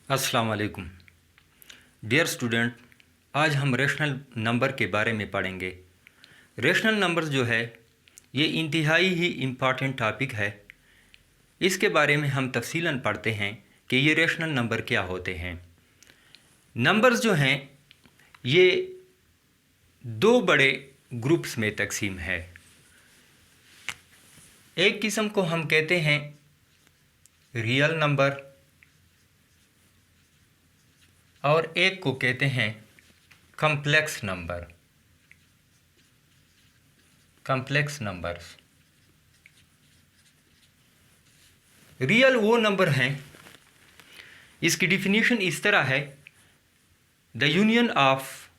अस्सलाम वालेकुम dear student. आज हम रेशनल नंबर के बारे में पढ़ेंगे। रेशनल नंबर्स जो है ये इंतहाई ही इम्पॉर्टेंट टॉपिक है। इसके बारे में हम तफसीलन पढ़ते हैं कि ये रेशनल नंबर क्या होते हैं। नंबर्स जो हैं ये दो बड़े ग्रुप्स में तकसीम है। एक किस्म को हम कहते हैं रियल नंबर और एक को कहते हैं complex number. Complex numbers real वो नंबर हैं, इसकी डिफिनीशन इस तरह है, the union of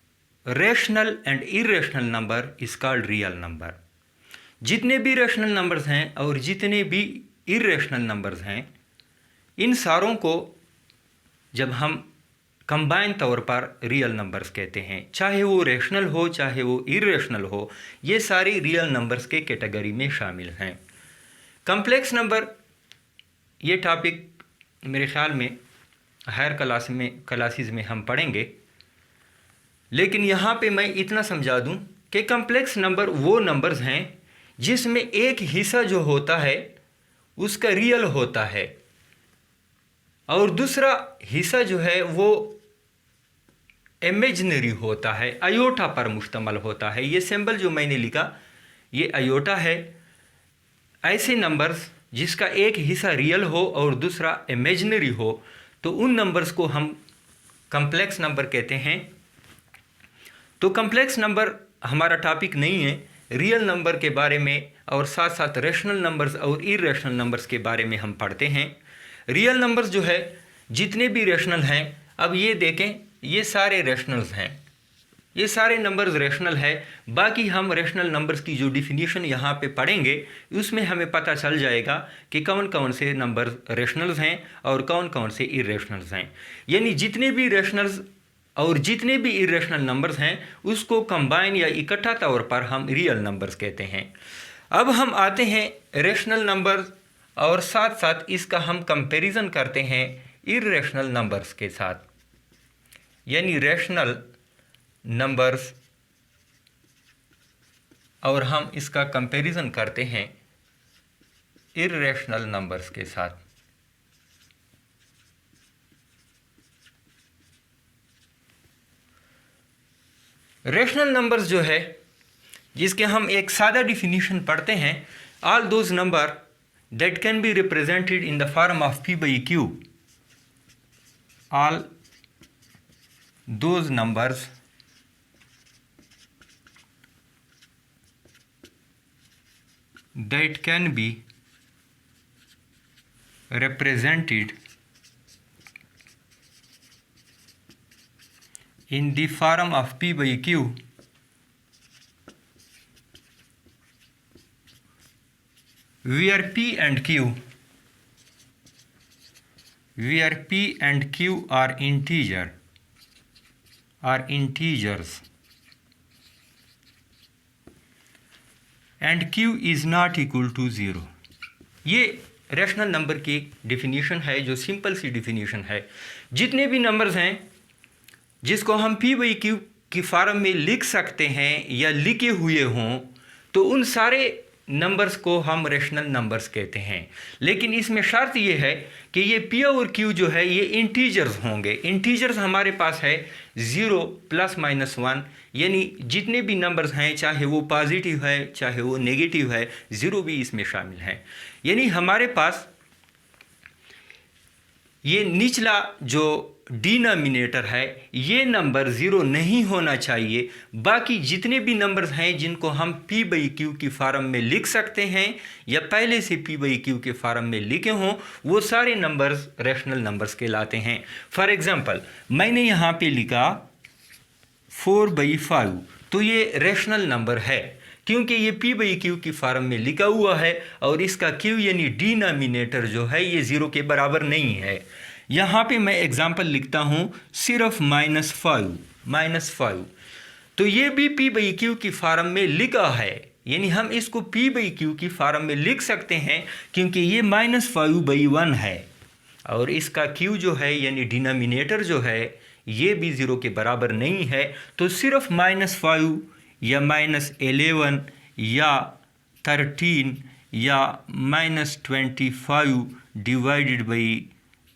rational and irrational number is called real number. जितने भी रेशनल नंबर्स हैं और जितने भी इरेशनल नंबर्स हैं, इन सारों को जब हम कंबाइन तौर पर रियल नंबर्स कहते हैं। चाहे वो रेशनल हो चाहे वो इरेशनल हो, ये सारी रियल नंबर्स के कैटेगरी में शामिल हैं। कम्प्लेक्स नंबर ये टॉपिक मेरे ख़्याल में हायर क्लासेस में हम पढ़ेंगे, लेकिन यहाँ पे मैं इतना समझा दूँ कि कम्प्लेक्स नंबर वो नंबर्स हैं जिसमें एक हिस्सा जो होता है उसका रियल होता है और दूसरा हिस्सा जो है वो इमेजिनरी होता है, अयोटा पर मुश्तमल होता है। ये सिंबल जो मैंने लिखा ये अयोटा है। ऐसे नंबर्स जिसका एक हिस्सा रियल हो और दूसरा इमेजिनरी हो, तो उन नंबर्स को हम कम्प्लेक्स नंबर कहते हैं। तो कम्प्लेक्स नंबर हमारा टॉपिक नहीं है। रियल नंबर के बारे में और साथ साथ रेशनल नंबर्स और इरेशनल नंबर्स के बारे में हम पढ़ते हैं। रियल नंबर्स जो है जितने भी रेशनल हैं, अब ये देखें ये सारे रेशनल्स हैं, ये सारे नंबर्स रेशनल है। बाकी हम रेशनल नंबर्स की जो डिफिनीशन यहाँ पे पढ़ेंगे उसमें हमें पता चल जाएगा कि कौन कौन से नंबर रेशनल्स हैं और कौन कौन से इरेशनल्स हैं। यानी जितने भी रेशनल्स और जितने भी इरेशनल नंबर्स हैं उसको कंबाइन या इकट्ठा तौर पर हम रियल नंबर्स कहते हैं। अब हम आते हैं रेशनल नंबर्स और साथ साथ इसका हम कंपैरिजन करते हैं इरेशनल नंबर्स के साथ, यानी रेशनल नंबर्स और हम इसका कंपैरिजन करते हैं इरेशनल नंबर्स के साथ। रेशनल नंबर्स जो है जिसके हम एक सादा डिफिनीशन पढ़ते हैं, all those number that can be represented in the form of p by q, all those numbers that can be represented in the form of p by q where p and q are integers and q is not equal to 0। ये rational number की definition है, जो simple सी definition है। जितने भी numbers हैं जिसको हम p by q की फॉर्म में लिख सकते हैं या लिखे हुए हों, तो उन सारे नंबर्स को हम रेशनल नंबर्स कहते हैं। लेकिन इसमें शर्त ये है कि ये p और q जो है ये इंटीजर्स होंगे। इंटीजर्स हमारे पास है 0 ± 1, यानी जितने भी नंबर्स हैं चाहे वो पॉजिटिव है चाहे वो नेगेटिव है, 0 भी इसमें शामिल है। यानी हमारे पास ये निचला जो डिनोमिनेटर है ये नंबर 0 नहीं होना चाहिए। बाकी जितने भी नंबर्स हैं जिनको हम p by q की फॉर्म में लिख सकते हैं या पहले से p by q के फॉर्म में लिखे हों, वो सारे नंबर्स रेशनल नंबर्स कहलाते हैं। फॉर एग्जांपल मैंने यहाँ पे लिखा 4/5, तो ये रेशनल नंबर है क्योंकि ये p by q की फॉर्म में लिखा हुआ है और इसका q यानी डिनोमिनेटर जो है ये 0 के बराबर नहीं है। यहाँ पे मैं एग्जांपल लिखता हूँ सिर्फ -5, तो ये भी p by q की फॉर्म में लिखा है, यानी हम इसको p by q की फॉर्म में लिख सकते हैं क्योंकि ये -5/1 है और इसका क्यू जो है यानी डिनोमिनेटर जो है ये भी 0 के बराबर नहीं है, तो सिर्फ -5 या -11 या 13 या -25 डिवाइडेड बाई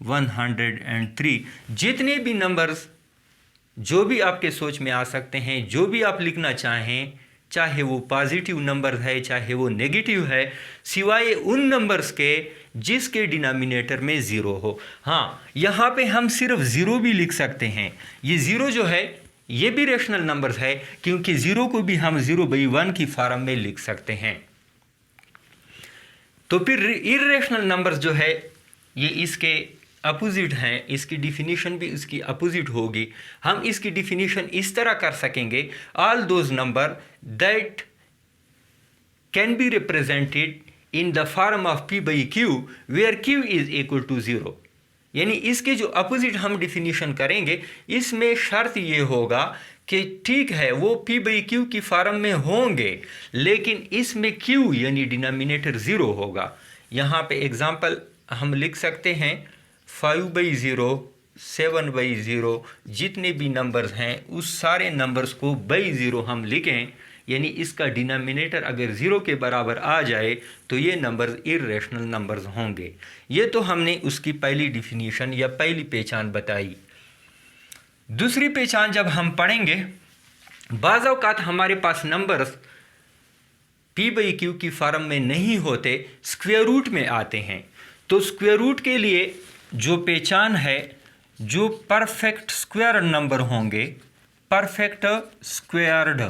103, जितने भी नंबर्स जो भी आपके सोच में आ सकते हैं, जो भी आप लिखना चाहें, चाहे वो पॉजिटिव नंबर है चाहे वो नेगेटिव है, सिवाय उन नंबर्स के जिसके डिनोमिनेटर में 0 हो। हाँ, यहाँ पे हम सिर्फ 0 भी लिख सकते हैं। ये 0 जो है ये भी रेशनल नंबर्स है, क्योंकि 0 को भी हम 0/1 की फॉर्म में लिख सकते हैं। तो फिर इर्रेशनल नंबर्स जो है ये इसके अपोजिट हैं, इसकी डिफिनीशन भी इसकी अपोजिट होगी। हम इसकी डिफिनीशन इस तरह कर सकेंगे, all those number that can be represented in the form of p/q where q is equal to 0। यानी इसके जो अपोजिट हम डिफिनीशन करेंगे, इसमें शर्त ये होगा कि ठीक है वो p/q की फॉर्म में होंगे, लेकिन इसमें q यानी डिनोमिनेटर 0 होगा। यहाँ पे एग्जांपल हम लिख सकते हैं 5/0, 7/0, जितने भी नंबर्स हैं उस सारे नंबर्स को /0 हम लिखें, यानी इसका डिनोमिनेटर अगर 0 के बराबर आ जाए तो ये नंबर्स इर्रेशनल नंबर्स होंगे। ये तो हमने उसकी पहली डिफिनीशन या पहली पहचान बताई। दूसरी पहचान जब हम पढ़ेंगे, बाज़ औक़ात हमारे पास नंबर्स p/q की फॉर्म में नहीं होते, स्क्वायर रूट में आते हैं। तो स्क्वायर रूट के लिए जो पहचान है, जो परफेक्ट स्क्वायर नंबर होंगे, परफेक्ट स्क्वायर्ड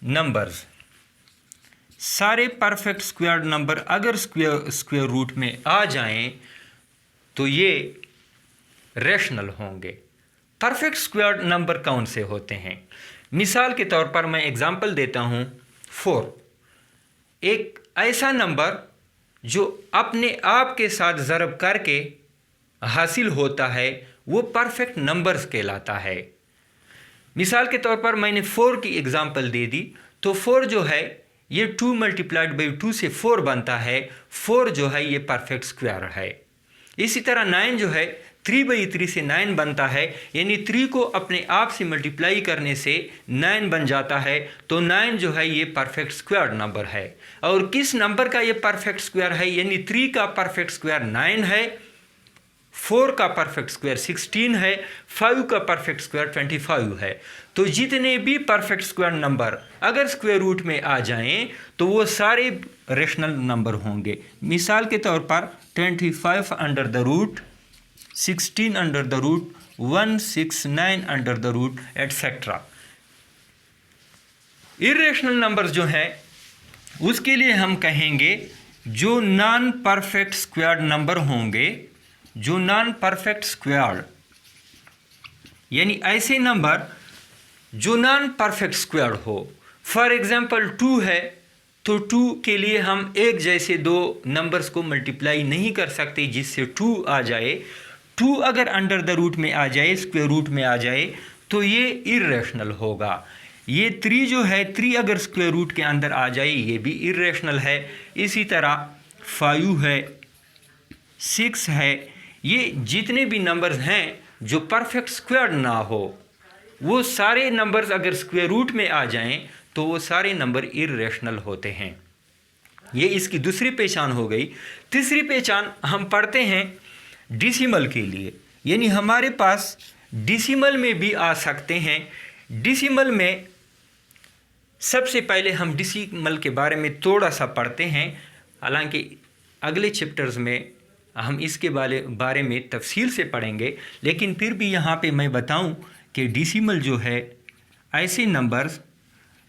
नंबर्स, सारे परफेक्ट स्क्वायर्ड नंबर अगर स्क्वायर रूट में आ जाएं तो ये रेशनल होंगे। परफेक्ट स्क्वायर्ड नंबर कौन से होते हैं? मिसाल के तौर पर मैं एग्जांपल देता हूं, 4 एक ऐसा नंबर जो अपने आप के साथ ज़रब करके हासिल होता है, वो परफेक्ट नंबर्स कहलाता है। मिसाल के तौर पर मैंने 4 की एग्जांपल दे दी, तो 4 जो है ये 2 × 2 से 4 बनता है। 4 जो है ये परफेक्ट स्क्वायर है। इसी तरह 9 जो है 3/3 से 9 बनता है, यानी 3 को अपने आप से मल्टीप्लाई करने से 9 बन जाता है। तो 9 जो है ये परफेक्ट स्क्वायर नंबर है। और किस नंबर का ये परफेक्ट स्क्वायर है? यानी 3 का परफेक्ट स्क्वायर 9 है, 4 का परफेक्ट स्क्वायर 16 है, 5 का परफेक्ट स्क्वायर 25 है। तो जितने भी परफेक्ट स्क्वायर नंबर अगर स्क्वायर रूट में आ जाएं तो वो सारे रेशनल नंबर होंगे। मिसाल के तौर पर 25 under the root, 16 under the root, 169 under the root et cetera. Irrational numbers जो हैं उसके लिए हम कहेंगे जो नॉन परफेक्ट स्क्वायर्ड नंबर होंगे, जो नॉन परफेक्ट स्क्वायर्ड, यानी ऐसे नंबर जो नॉन परफेक्ट स्क्वायर्ड हो। फॉर एग्जांपल 2 है तो 2 के लिए हम एक जैसे दो नंबर्स को मल्टीप्लाई नहीं कर सकते जिससे 2 आ जाए। 2 अगर अंडर द रूट में आ जाए, स्क्वायर रूट में आ जाए, तो ये इर्रेशनल होगा। ये 3 जो है 3 अगर स्क्वायर रूट के अंदर आ जाए ये भी इर्रेशनल है। इसी तरह 5 है, 6 है, ये जितने भी नंबर्स हैं जो परफेक्ट स्क्वायर ना हो, वो सारे नंबर्स अगर स्क्वायर रूट में आ जाएं तो वो सारे नंबर इर्रेशनल होते हैं। ये इसकी दूसरी पहचान हो गई। तीसरी पहचान हम पढ़ते हैं डिसिमल के लिए, यानी हमारे पास डिसिमल में भी आ सकते हैं। डिसिमल में सबसे पहले हम डिसिमल के बारे में थोड़ा सा पढ़ते हैं, हालांकि अगले चैप्टर्स में हम इसके बारे में तफसील से पढ़ेंगे, लेकिन फिर भी यहाँ पे मैं बताऊँ कि डिसिमल जो है ऐसे नंबर्स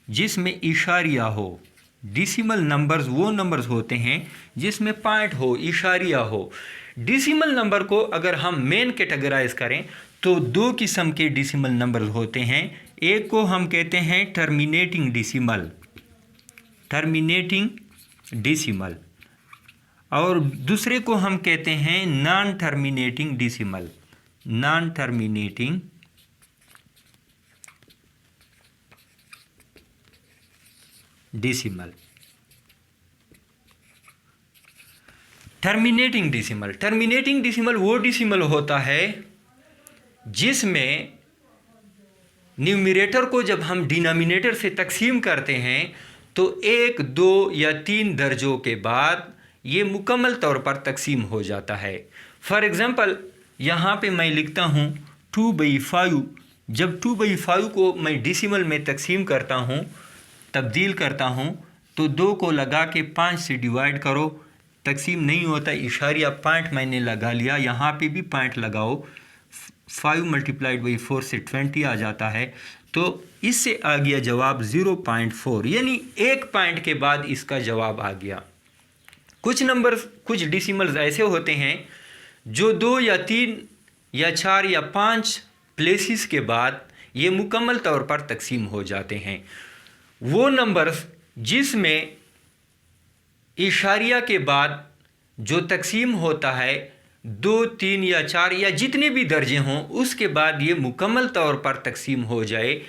जिसमें इशारिया हो। डिसिमल नंबर्स वो नंबर्स होते हैं जिसमें पॉइंट हो, इशारिया हो। डिसिमल नंबर को अगर हम मेन कैटेगराइज करें तो 2 किस्म के डिसिमल नंबर होते हैं। एक को हम कहते हैं टर्मिनेटिंग डिसिमल, टर्मिनेटिंग डिसिमल, और दूसरे को हम कहते हैं non terminating decimal, non terminating decimal. Terminating decimal वो डिसिमल होता है जिसमें न्यूमरेटर को जब हम डिनोमिनेटर से तकसीम करते हैं तो 1, 2 या 3 दर्जों के बाद ये मुकम्मल तौर पर तकसीम हो जाता है। फॉर एग्ज़ाम्पल यहाँ पे मैं लिखता हूँ 2/5। जब 2/5 को मैं डिसिमल में तकसीम करता हूँ, तब्दील करता हूँ, तो 2 को लगा के 5 से डिवाइड करो, तकसीम नहीं होता, इशारिया पॉइंट मैंने लगा लिया, यहाँ पे भी पॉइंट लगाओ, 5 × 4 से 20 आ जाता है। तो इससे आ गया जवाब 0.4, यानी 1 पॉइंट के बाद इसका जवाब आ गया। कुछ डिसिमल्स ऐसे होते हैं जो 2 या 3 या 4 या 5 प्लेसेस के बाद ये मुकम्मल तौर पर तकसीम हो जाते हैं। वो नंबर्स जिसमें इशारिया के बाद जो तकसीम होता है 2, 3 या 4 या जितने भी दर्जे हों, उसके बाद ये मुकम्मल तौर पर तकसीम हो जाए,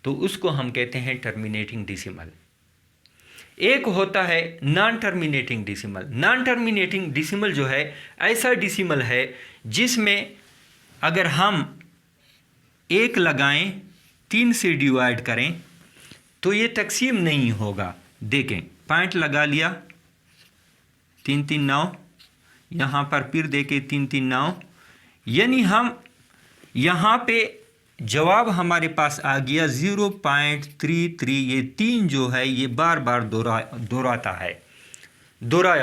तो उसको हम कहते हैं टर्मिनेटिंग डिसिमल। एक होता है non terminating decimal. Non terminating decimal जो है ऐसा डिसिमल है जिसमें अगर हम 1 लगाएं, 3 से डिवाइड करें तो ये तकसीम नहीं होगा। देखें, पॉइंट लगा लिया, 3, 3, 9, यहाँ पर फिर देखें 3, 3, 9, यानी हम यहाँ पे जवाब हमारे पास आ गया 0.33। ये 3 जो है ये बार बार दोहराया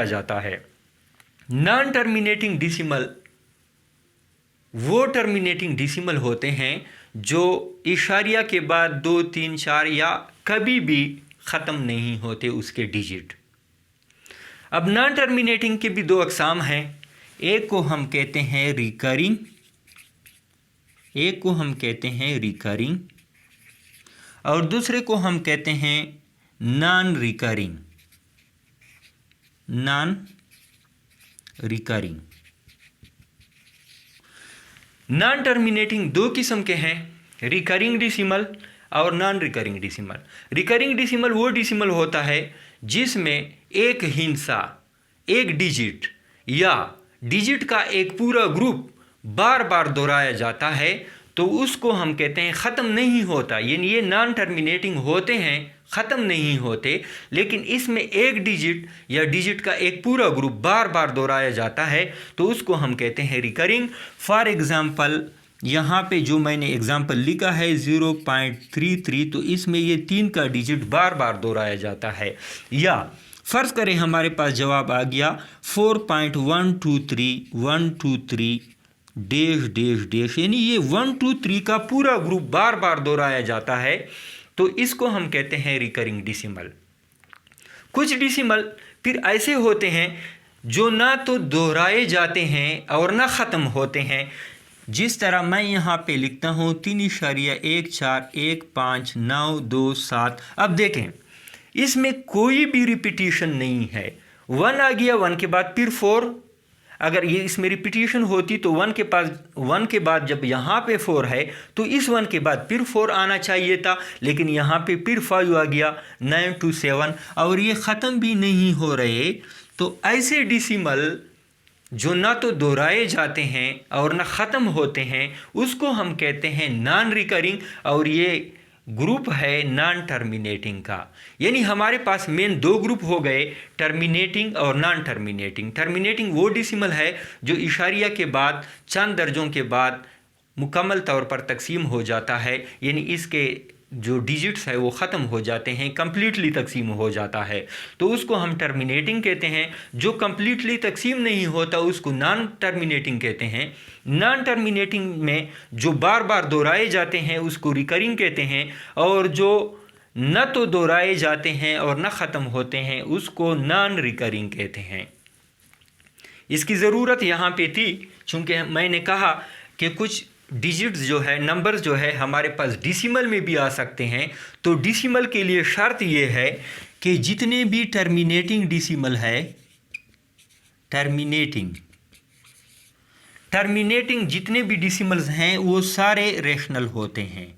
जाता है। नॉन टर्मिनेटिंग डिसिमल वो टर्मिनेटिंग डिसिमल होते हैं जो इशारिया के बाद 2, 3, 4 या कभी भी ख़त्म नहीं होते उसके डिजिट। अब नॉन टर्मिनेटिंग के भी 2 अक़साम हैं। एक को हम कहते हैं रिकरिंग, और दूसरे को हम कहते हैं नॉन रिकरिंग। नॉन टर्मिनेटिंग 2 किस्म के हैं, रिकरिंग डिसिमल और non recurring decimal. Recurring decimal वो डिसिमल होता है जिसमें एक हिस्सा, एक डिजिट या डिजिट का एक पूरा ग्रुप बार बार दोहराया जाता है, तो उसको हम कहते हैं ख़त्म नहीं होता। यानी ये नॉन टर्मिनेटिंग होते हैं, ख़त्म नहीं होते, लेकिन इसमें एक डिजिट या डिजिट का एक पूरा ग्रुप बार बार दोहराया जाता है, तो उसको हम कहते हैं रिकरिंग। फॉर एग्ज़ाम्पल यहाँ पे जो मैंने एग्ज़ाम्पल लिखा है 0.33, तो इसमें ये 3 का डिजिट बार बार दोहराया जाता है। या फ़र्ज़ करें हमारे पास जवाब आ गया 4.123 डैश, यानी ये 1, 2, 3 का पूरा ग्रुप बार बार दोहराया जाता है, तो इसको हम कहते हैं रिकरिंग डिसिमल। कुछ डिसिमल फिर ऐसे होते हैं जो ना तो दोहराए जाते हैं और ना ख़त्म होते हैं। जिस तरह मैं यहाँ पे लिखता हूँ 3.14159227। अब देखें, इसमें कोई भी रिपीटिशन नहीं है। 1 आ गया, 1 के बाद फिर 4। अगर ये इसमें रिपीटिशन होती तो 1 के बाद जब यहाँ पे 4 है तो इस 1 के बाद फिर 4 आना चाहिए था, लेकिन यहाँ पे फिर 5 आ गया, 9 to 7, और ये ख़त्म भी नहीं हो रहे। तो ऐसे डिसिमल जो ना तो दोहराए जाते हैं और ना ख़त्म होते हैं, उसको हम कहते हैं नॉन रिकरिंग, और ये ग्रुप है नॉन टर्मिनेटिंग का। यानी हमारे पास मेन 2 ग्रुप हो गए, टर्मिनेटिंग और नॉन टर्मिनेटिंग। टर्मिनेटिंग वो डिसिमल है जो इशारिया के बाद चंद दर्जों के बाद मुकम्मल तौर पर तकसीम हो जाता है, यानी इसके जो डिजिट्स है वो ख़त्म हो जाते हैं, कम्प्लीटली तकसीम हो जाता है, तो उसको हम टर्मिनेटिंग कहते हैं। जो कम्प्लीटली तकसीम नहीं होता उसको नॉन टर्मिनेटिंग कहते हैं। नॉन टर्मिनेटिंग में जो बार बार दोहराए जाते हैं उसको रिकरिंग कहते हैं, और जो न तो दोहराए जाते हैं और न ख़त्म होते हैं उसको नॉन रिकरिंग कहते हैं। इसकी ज़रूरत यहाँ पे थी चूँकि मैंने कहा कि कुछ डिजिट्स जो है, नंबर्स जो है हमारे पास डिसिमल में भी आ सकते हैं। तो डिसिमल के लिए शर्त ये है कि जितने भी टर्मिनेटिंग डिसिमल है, टर्मिनेटिंग जितने भी डिसिमल्स हैं वो सारे रेशनल होते हैं।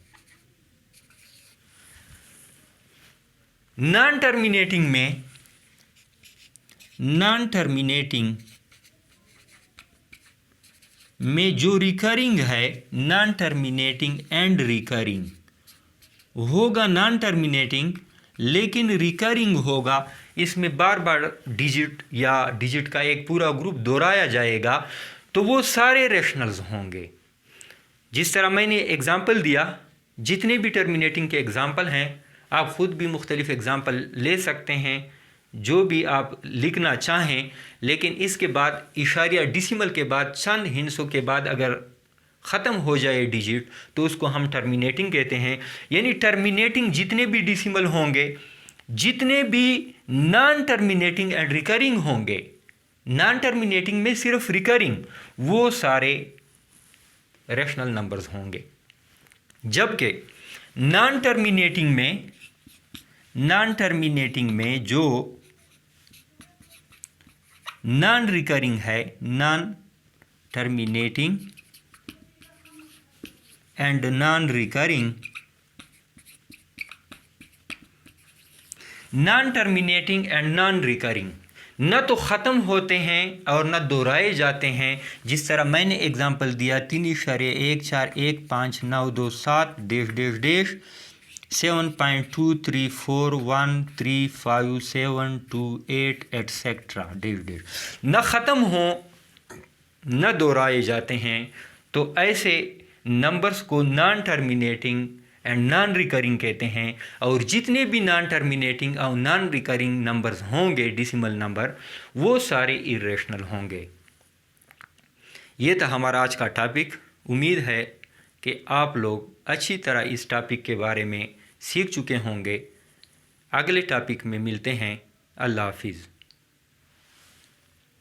नॉन टर्मिनेटिंग में नॉन टर्मिनेटिंग में जो रिकरिंग है, नॉन टर्मिनेटिंग एंड रिकरिंग होगा, नॉन टर्मिनेटिंग लेकिन रिकरिंग होगा, इसमें बार बार डिजिट या डिजिट का एक पूरा ग्रुप दोहराया जाएगा, तो वो सारे रेशनल्स होंगे। जिस तरह मैंने एग्जाम्पल दिया, जितने भी टर्मिनेटिंग के एग्जाम्पल हैं, आप ख़ुद भी मुख्तलिफ एग्जाम्पल ले सकते हैं, जो भी आप लिखना चाहें, लेकिन इसके बाद इशारिया डिसिमल के बाद चंद हिंसों के बाद अगर ख़त्म हो जाए डिजिट तो उसको हम टर्मिनेटिंग कहते हैं। यानी टर्मिनेटिंग जितने भी डिसिमल होंगे, जितने भी नॉन टर्मिनेटिंग एंड रिकरिंग होंगे, नॉन टर्मिनेटिंग में सिर्फ रिकरिंग, वो सारे रैशनल नंबर्स होंगे। जबकि नॉन टर्मिनेटिंग में जो नॉन रिकरिंग है, non terminating and non recurring, non terminating and non recurring न तो ख़त्म होते हैं और न दोहराए जाते हैं। जिस तरह मैंने एग्जांपल दिया 3.14159227 7.234135728 एट्सेट्रा न ख़त्म हो न दोहराए जाते हैं, तो ऐसे नंबर्स को non terminating and non recurring कहते हैं। और जितने भी नॉन टर्मिनेटिंग और नॉन रिकरिंग नंबर्स होंगे, डिसिमल नंबर, वो सारे इरेशनल होंगे। ये था हमारा आज का टॉपिक। उम्मीद है कि आप लोग अच्छी तरह इस टॉपिक के बारे में सीख चुके होंगे। अगले टॉपिक में मिलते हैं। अल्लाह हाफिज़।